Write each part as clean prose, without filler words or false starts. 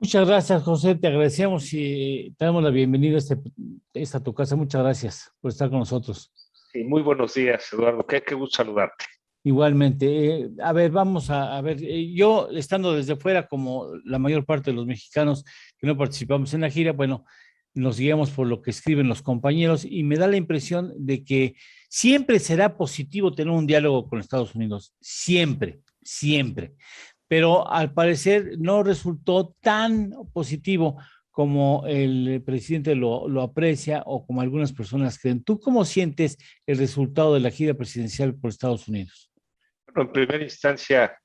Muchas gracias, José. Te agradecemos y te damos la bienvenida a esta tu casa. Muchas gracias por estar con nosotros. Sí, muy buenos días, Eduardo. Qué gusto saludarte. Igualmente, a ver, vamos a ver, yo estando desde fuera, como la mayor parte de los mexicanos que no participamos en la gira, bueno, nos guiamos por lo que escriben los compañeros y me da la impresión de que siempre será positivo tener un diálogo con Estados Unidos, siempre, siempre. Pero al parecer no resultó tan positivo como el presidente lo aprecia o como algunas personas creen. ¿Tú cómo sientes el resultado de la gira presidencial por Estados Unidos? Bueno, en primera instancia,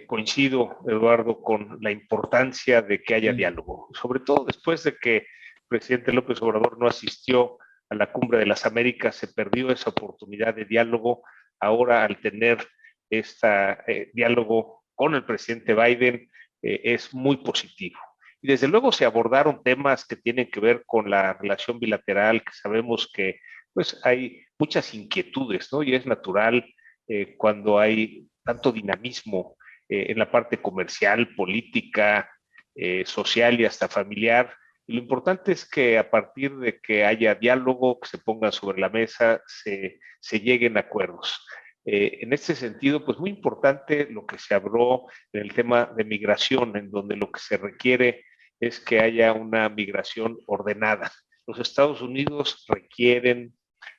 coincido, Eduardo, con la importancia de que haya Sí. diálogo, sobre todo después de que el presidente López Obrador no asistió a la Cumbre de las Américas, se perdió esa oportunidad de diálogo. Ahora, al tener este diálogo con el presidente Biden, es muy positivo. Y desde luego se abordaron temas que tienen que ver con la relación bilateral, que sabemos que pues hay muchas inquietudes, ¿no? Y es natural cuando hay tanto dinamismo en la parte comercial, política, social y hasta familiar. Y lo importante es que a partir de que haya diálogo, que se pongan sobre la mesa, se lleguen a acuerdos. En este sentido, pues muy importante lo que se habló en el tema de migración, en donde lo que se requiere es que haya una migración ordenada. Los Estados Unidos requieren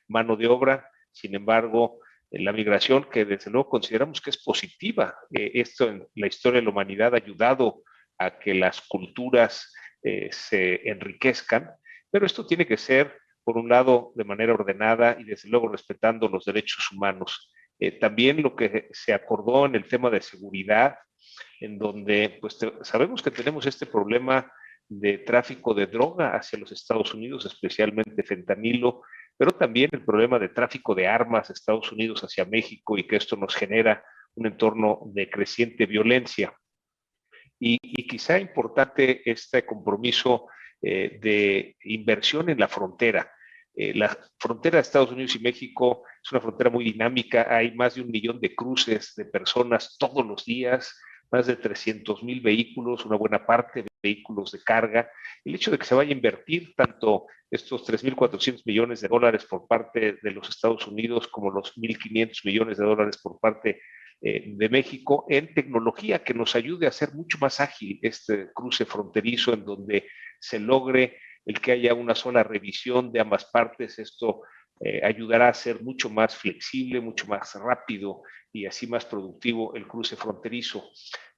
mano de obra, sin embargo, la migración, que desde luego consideramos que es positiva. Esto en la historia de la humanidad ha ayudado a que las culturas se enriquezcan, pero esto tiene que ser, por un lado, de manera ordenada y desde luego respetando los derechos humanos. También lo que se acordó en el tema de seguridad, en donde pues sabemos que tenemos este problema de tráfico de droga hacia los Estados Unidos, especialmente fentanilo, pero también el problema de tráfico de armas de Estados Unidos hacia México y que esto nos genera un entorno de creciente violencia. Y quizá importante este compromiso de inversión en la frontera. La frontera de Estados Unidos y México es una frontera muy dinámica, hay más de 1 millón de cruces de personas todos los días, más de 300,000 vehículos, una buena parte de vehículos de carga. El hecho de que se vaya a invertir tanto estos 3.400 millones de dólares por parte de los Estados Unidos como los 1.500 millones de dólares por parte de México en tecnología que nos ayude a hacer mucho más ágil este cruce fronterizo en donde se logre el que haya una sola revisión de ambas partes. Esto ayudará a ser mucho más flexible, mucho más rápido y así más productivo el cruce fronterizo.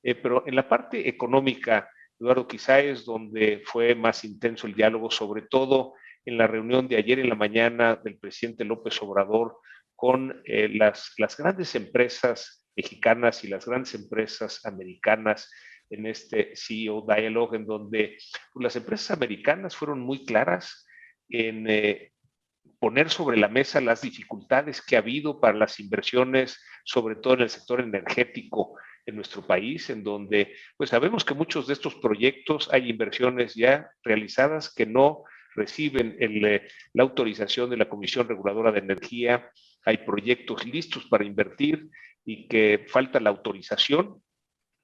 Pero en la parte económica, Eduardo, quizá es donde fue más intenso el diálogo, sobre todo en la reunión de ayer en la mañana del presidente López Obrador con las grandes empresas mexicanas y las grandes empresas americanas en este CEO Dialogue, en donde pues, las empresas americanas fueron muy claras en poner sobre la mesa las dificultades que ha habido para las inversiones, sobre todo en el sector energético en nuestro país, en donde pues sabemos que muchos de estos proyectos hay inversiones ya realizadas que no reciben la autorización de la Comisión Reguladora de Energía, hay proyectos listos para invertir y que falta la autorización.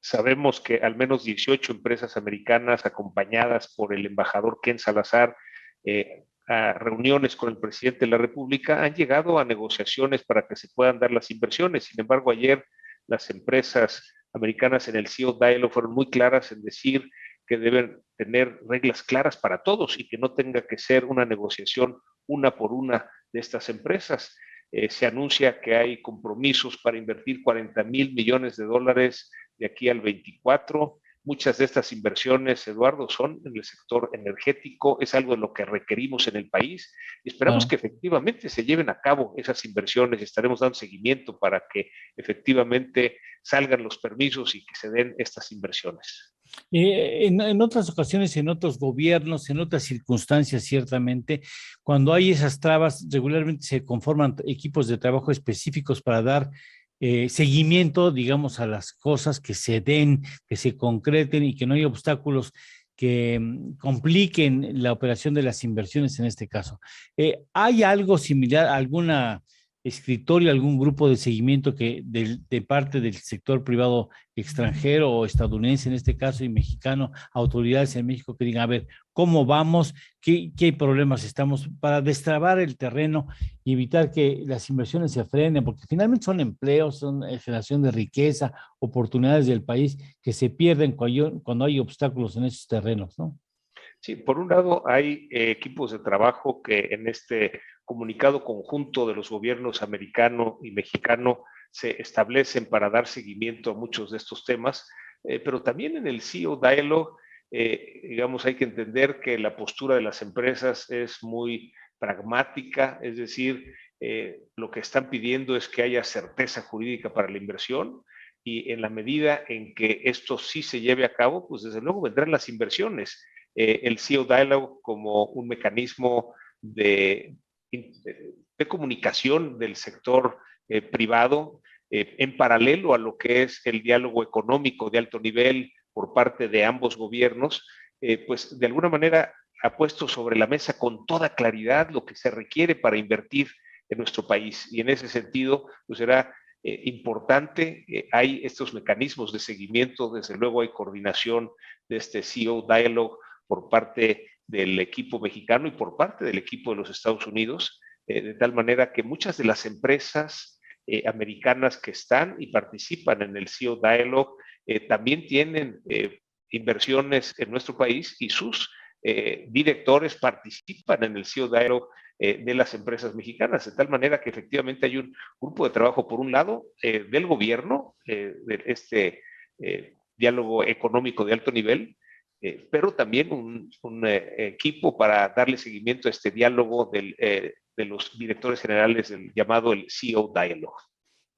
Sabemos que al menos 18 empresas americanas acompañadas por el embajador Ken Salazar a reuniones con el presidente de la República han llegado a negociaciones para que se puedan dar las inversiones. Sin embargo, ayer las empresas americanas en el CEO Dialogue fueron muy claras en decir que deben tener reglas claras para todos y que no tenga que ser una negociación una por una de estas empresas. Se anuncia que hay compromisos para invertir 40,000 millones de dólares de aquí al 24. Muchas de estas inversiones, Eduardo, son en el sector energético, es algo de lo que requerimos en el país y esperamos Claro. que efectivamente se lleven a cabo esas inversiones y estaremos dando seguimiento para que efectivamente salgan los permisos y que se den estas inversiones. En otras ocasiones, en otros gobiernos, en otras circunstancias, ciertamente, cuando hay esas trabas, regularmente se conforman equipos de trabajo específicos para dar seguimiento, digamos, a las cosas que se den, que se concreten y que no hay obstáculos que compliquen la operación de las inversiones en este caso. ¿Hay algo similar, alguna escritorio, algún grupo de seguimiento de parte del sector privado extranjero o estadounidense en este caso y mexicano, autoridades en México que digan, a ver, ¿cómo vamos? ¿Qué problemas estamos para destrabar el terreno y evitar que las inversiones se frenen? Porque finalmente son empleos, son generación de riqueza, oportunidades del país que se pierden cuando hay obstáculos en esos terrenos, ¿no? Sí, por un lado hay equipos de trabajo que en este comunicado conjunto de los gobiernos americano y mexicano se establecen para dar seguimiento a muchos de estos temas, pero también en el CEO Dialogue, digamos, hay que entender que la postura de las empresas es muy pragmática, es decir, lo que están pidiendo es que haya certeza jurídica para la inversión y en la medida en que esto sí se lleve a cabo, pues desde luego vendrán las inversiones. El CEO Dialogue como un mecanismo de comunicación del sector privado en paralelo a lo que es el diálogo económico de alto nivel por parte de ambos gobiernos, pues de alguna manera ha puesto sobre la mesa con toda claridad lo que se requiere para invertir en nuestro país. Y en ese sentido, pues será importante. Hay estos mecanismos de seguimiento, desde luego hay coordinación de este CEO Dialogue por parte del equipo mexicano y por parte del equipo de los Estados Unidos, de tal manera que muchas de las empresas americanas que están y participan en el CEO Dialogue también tienen inversiones en nuestro país y sus directores participan en el CEO Dialogue de las empresas mexicanas, de tal manera que efectivamente hay un grupo de trabajo, por un lado, del gobierno, de este diálogo económico de alto nivel, pero también un equipo para darle seguimiento a este diálogo de los directores generales del llamado el CEO Dialogue.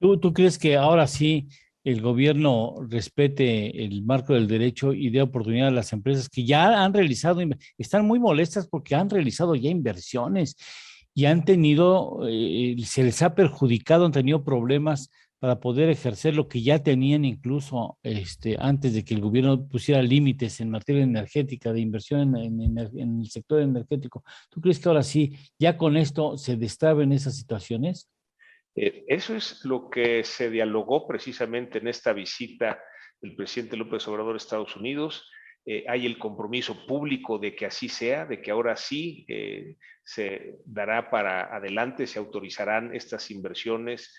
¿Tú crees que ahora sí el gobierno respete el marco del derecho y dé oportunidad a las empresas que ya han realizado, están muy molestas porque han realizado ya inversiones y han tenido, se les ha perjudicado, han tenido problemas para poder ejercer lo que ya tenían incluso antes de que el gobierno pusiera límites en materia energética, de inversión en el sector energético? ¿Tú crees que ahora sí, ya con esto se destraben esas situaciones? Eso es lo que se dialogó precisamente en esta visita del presidente López Obrador a Estados Unidos. Hay el compromiso público de que así sea, de que ahora sí se dará para adelante, se autorizarán estas inversiones.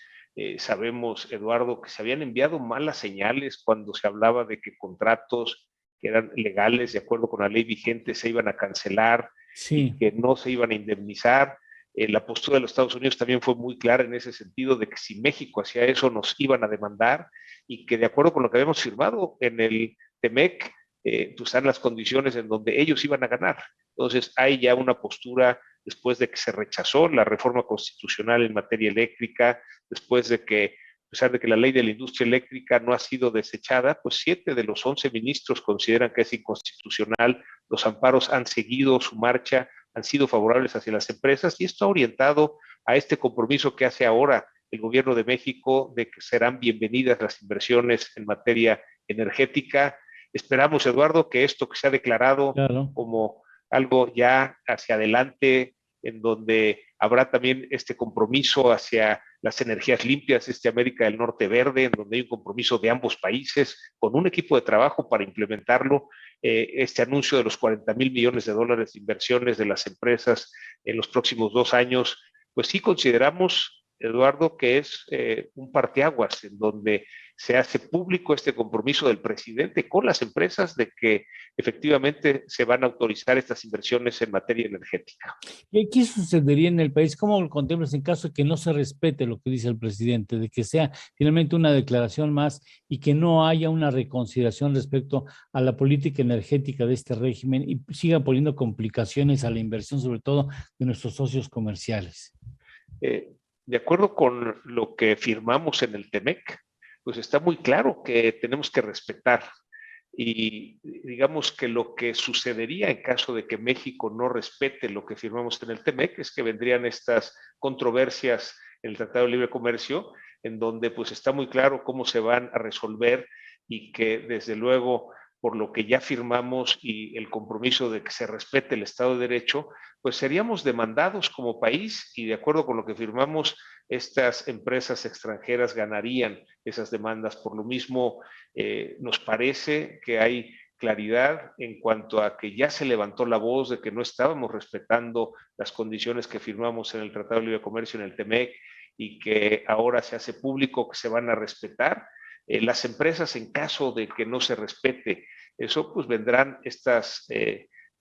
Sabemos, Eduardo, que se habían enviado malas señales cuando se hablaba de que contratos que eran legales, de acuerdo con la ley vigente, se iban a cancelar y Sí. que no se iban a indemnizar. La postura de los Estados Unidos también fue muy clara en ese sentido de que si México hacía eso nos iban a demandar y que de acuerdo con lo que habíamos firmado en el TEMEC, pues están las condiciones en donde ellos iban a ganar. Entonces hay ya una postura después de que se rechazó la reforma constitucional en materia eléctrica, después de que, a pesar de que la ley de la industria eléctrica no ha sido desechada, pues 7 de los 11 ministros consideran que es inconstitucional, los amparos han seguido su marcha, han sido favorables hacia las empresas y esto ha orientado a este compromiso que hace ahora el gobierno de México de que serán bienvenidas las inversiones en materia energética. Esperamos, Eduardo, que esto que se ha declarado Claro. como algo ya hacia adelante, en donde habrá también este compromiso hacia las energías limpias, este América del Norte verde, en donde hay un compromiso de ambos países con un equipo de trabajo para implementarlo. Este anuncio de los 40,000 millones de dólares de inversiones de las empresas en los próximos 2 años, pues sí consideramos, Eduardo, que es un parteaguas en donde se hace público este compromiso del presidente con las empresas de que efectivamente se van a autorizar estas inversiones en materia energética. ¿Y qué sucedería en el país? ¿Cómo lo contemplas en caso de que no se respete lo que dice el presidente, de que sea finalmente una declaración más y que no haya una reconsideración respecto a la política energética de este régimen y siga poniendo complicaciones a la inversión, sobre todo de nuestros socios comerciales? Eh, de acuerdo con lo que firmamos en el TEMEC, pues está muy claro que tenemos que respetar y digamos que lo que sucedería en caso de que México no respete lo que firmamos en el TEMEC es que vendrían estas controversias en el Tratado de Libre Comercio, en donde pues está muy claro cómo se van a resolver y que desde luego por lo que ya firmamos y el compromiso de que se respete el Estado de Derecho, pues seríamos demandados como país y de acuerdo con lo que firmamos, estas empresas extranjeras ganarían esas demandas. Por lo mismo, nos parece que hay claridad en cuanto a que ya se levantó la voz de que no estábamos respetando las condiciones que firmamos en el Tratado de Libre Comercio, en el TEMEC, y que ahora se hace público que se van a respetar. Las empresas, en caso de que no se respete eso, pues vendrán estas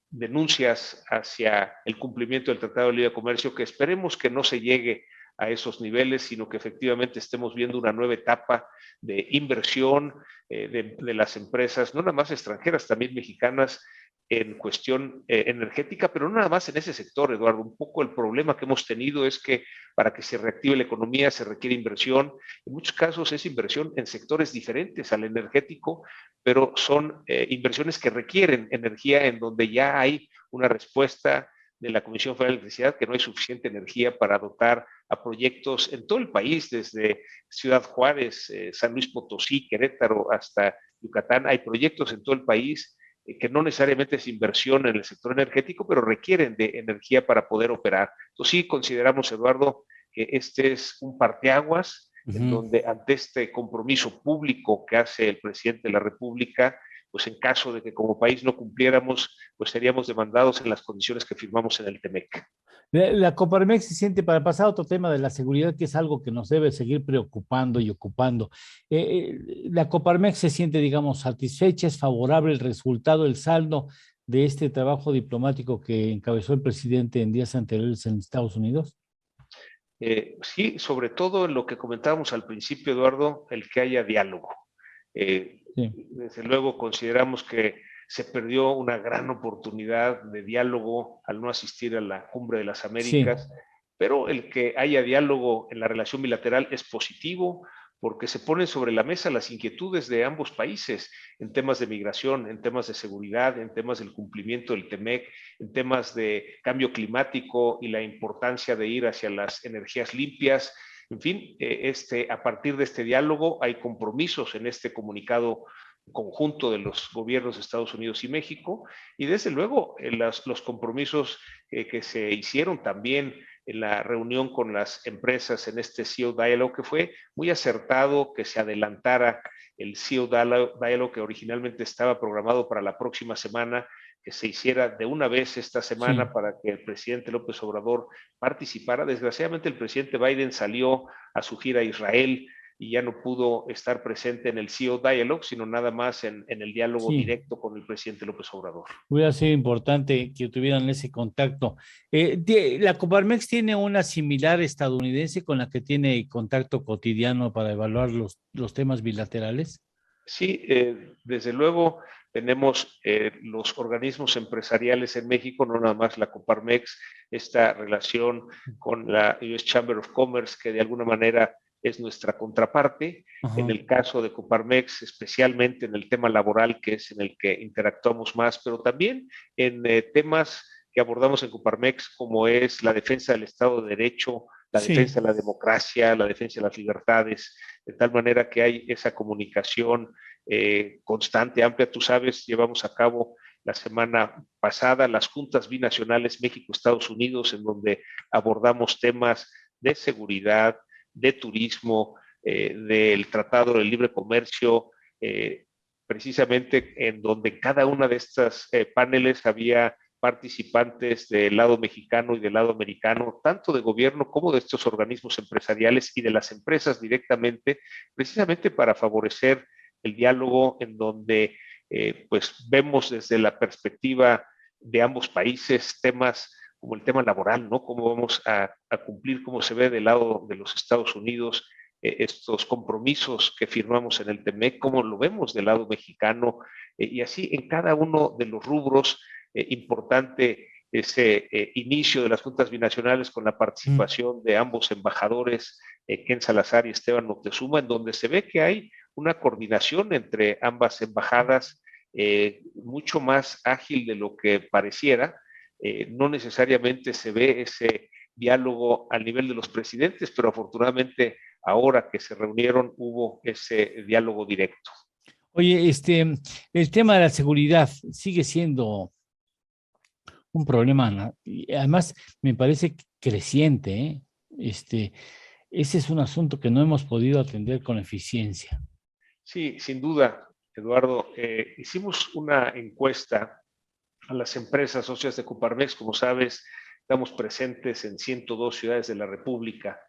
denuncias hacia el cumplimiento del Tratado de Libre Comercio, que esperemos que no se llegue a esos niveles, sino que efectivamente estemos viendo una nueva etapa de inversión de las empresas, no nada más extranjeras, también mexicanas, en cuestión energética, pero no nada más en ese sector, Eduardo. Un poco el problema que hemos tenido es que para que se reactive la economía se requiere inversión. En muchos casos es inversión en sectores diferentes al energético, pero son inversiones que requieren energía en donde ya hay una respuesta de la Comisión Federal de Electricidad que no hay suficiente energía para dotar a proyectos en todo el país, desde Ciudad Juárez, San Luis Potosí, Querétaro hasta Yucatán. Hay proyectos en todo el país que no necesariamente es inversión en el sector energético, pero requieren de energía para poder operar. Entonces sí consideramos, Eduardo, que este es un parteaguas en donde ante este compromiso público que hace el presidente de la República, pues en caso de que como país no cumpliéramos, pues seríamos demandados en las condiciones que firmamos en el TEMEC. La Coparmex se siente, para pasar a otro tema de la seguridad, que es algo que nos debe seguir preocupando y ocupando. La Coparmex se siente, digamos, satisfecha, es favorable el resultado, el saldo de este trabajo diplomático que encabezó el presidente en días anteriores en Estados Unidos. Sí, sobre todo en lo que comentábamos al principio, Eduardo, el que haya diálogo. Sí. Desde luego consideramos que se perdió una gran oportunidad de diálogo al no asistir a la Cumbre de las Américas, sí, pero el que haya diálogo en la relación bilateral es positivo porque se ponen sobre la mesa las inquietudes de ambos países en temas de migración, en temas de seguridad, en temas del cumplimiento del TEMEC, en temas de cambio climático y la importancia de ir hacia las energías limpias. En fin, a partir de este diálogo hay compromisos en este comunicado conjunto de los gobiernos de Estados Unidos y México, y desde luego los compromisos que se hicieron también en la reunión con las empresas en este CEO Dialogue, que fue muy acertado que se adelantara el CEO Dialogue que originalmente estaba programado para la próxima semana, que se hiciera de una vez esta semana, sí, para que el presidente López Obrador participara. Desgraciadamente el presidente Biden salió a su gira a Israel y ya no pudo estar presente en el CEO Dialogue, sino nada más en el diálogo, sí, directo con el presidente López Obrador. Hubiera sido importante que tuvieran ese contacto. La Coparmex tiene una similar estadounidense con la que tiene contacto cotidiano para evaluar los temas bilaterales. Sí, desde luego tenemos los organismos empresariales en México, no nada más la Coparmex, esta relación con la US Chamber of Commerce, que de alguna manera es nuestra contraparte. Ajá. En el caso de Coparmex, especialmente en el tema laboral, que es en el que interactuamos más, pero también en temas que abordamos en Coparmex, como es la defensa del Estado de Derecho, la defensa, sí, de la democracia, la defensa de las libertades, de tal manera que hay esa comunicación constante, amplia. Tú sabes, llevamos a cabo la semana pasada las juntas binacionales México-Estados Unidos, en donde abordamos temas de seguridad, de turismo, del Tratado de Libre Comercio, precisamente en donde cada una de estas paneles había participantes del lado mexicano y del lado americano, tanto de gobierno como de estos organismos empresariales y de las empresas directamente, precisamente para favorecer el diálogo en donde pues vemos desde la perspectiva de ambos países temas como el tema laboral, ¿no? Cómo vamos a cumplir, cómo se ve del lado de los Estados Unidos estos compromisos que firmamos en el TEMEC, cómo lo vemos del lado mexicano, y así en cada uno de los rubros. Importante ese inicio de las juntas binacionales con la participación de ambos embajadores, Ken Salazar y Esteban Moctezuma, en donde se ve que hay una coordinación entre ambas embajadas mucho más ágil de lo que pareciera. No necesariamente se ve ese diálogo al nivel de los presidentes, pero afortunadamente ahora que se reunieron hubo ese diálogo directo. Oye, el tema de la seguridad sigue siendo un problema, ¿no? Y además me parece creciente, ¿eh? Ese es un asunto que no hemos podido atender con eficiencia. Sí, sin duda, Eduardo. Hicimos una encuesta a las empresas socias de Coparmex. Como sabes, estamos presentes en 102 ciudades de la República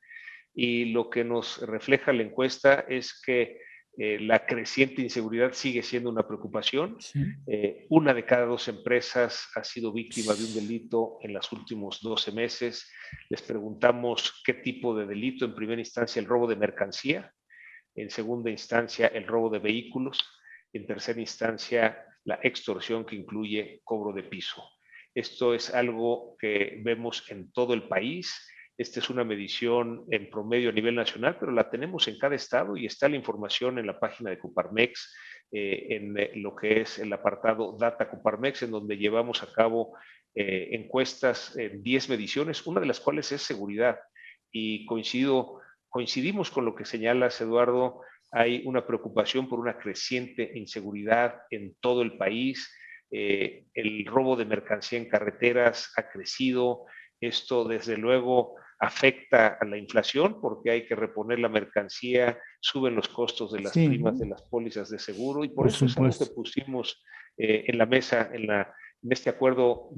y lo que nos refleja la encuesta es que la creciente inseguridad sigue siendo una preocupación. Sí. Una de cada dos empresas ha sido víctima de un delito en los últimos 12 meses. Les preguntamos qué tipo de delito. En primera instancia, el robo de mercancía. En segunda instancia, el robo de vehículos. En tercera instancia, la extorsión, que incluye cobro de piso. Esto es algo que vemos en todo el país. Esta es una medición en promedio a nivel nacional, pero la tenemos en cada estado y está la información en la página de Coparmex, en lo que es el apartado Data Coparmex, en donde llevamos a cabo encuestas en 10 mediciones, una de las cuales es seguridad. Y coincidimos con lo que señalas, Eduardo. Hay una preocupación por una creciente inseguridad en todo el país. El robo de mercancía en carreteras ha crecido. Esto, desde luego, afecta a la inflación porque hay que reponer la mercancía, suben los costos de las primas de Sí, las pólizas de seguro, y por por eso es algo que supuesto. pusimos en la mesa, en este acuerdo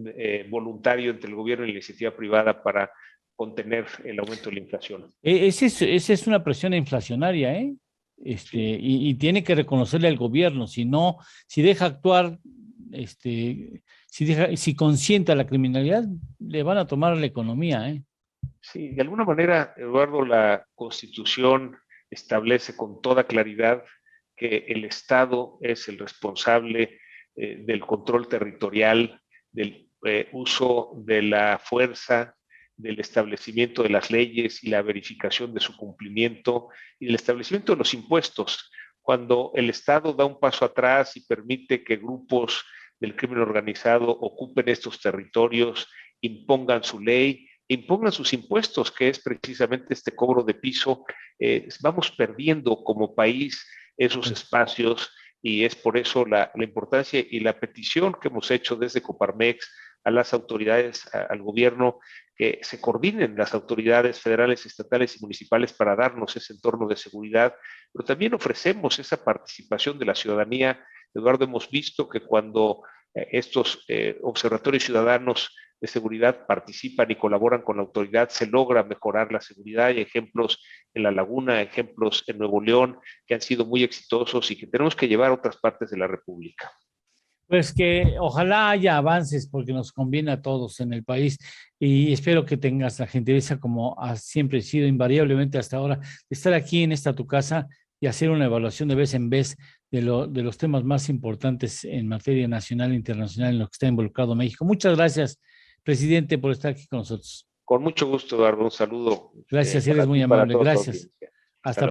voluntario entre el gobierno y la iniciativa privada para contener el aumento de la inflación. Esa es una presión inflacionaria, ¿eh? Sí, Y tiene que reconocerle al gobierno, si no, si deja actuar, si consienta la criminalidad, le van a tomar la economía, ¿eh? sí, de alguna manera, Eduardo, la Constitución establece con toda claridad que el Estado es el responsable del control territorial, del uso de la fuerza, del establecimiento de las leyes y la verificación de su cumplimiento y del establecimiento de los impuestos. Cuando el Estado da un paso atrás y permite que grupos del crimen organizado ocupen estos territorios, impongan su ley, impongan sus impuestos, que es precisamente este cobro de piso, vamos perdiendo como país esos Pues, espacios, y es por eso la importancia y la petición que hemos hecho desde Coparmex a las autoridades, al gobierno, que se coordinen las autoridades federales, estatales y municipales para darnos ese entorno de seguridad, pero también ofrecemos esa participación de la ciudadanía. Eduardo, hemos visto que cuando estos observatorios ciudadanos de seguridad participan y colaboran con la autoridad, se logra mejorar la seguridad. Hay ejemplos en La Laguna, ejemplos en Nuevo León, que han sido muy exitosos y que tenemos que llevar a otras partes de la República. pues que ojalá haya avances porque nos conviene a todos en el país y espero que tengas la gentileza como ha siempre sido invariablemente hasta ahora de estar aquí en esta tu casa y hacer una evaluación de vez en vez de los temas más importantes en materia nacional e internacional en los que está involucrado México. Muchas gracias, presidente, por estar aquí con nosotros. Con mucho gusto, Eduardo. Un saludo Gracias, para eres muy ti y para amable. toda tu Gracias. audiencia. Hasta Hasta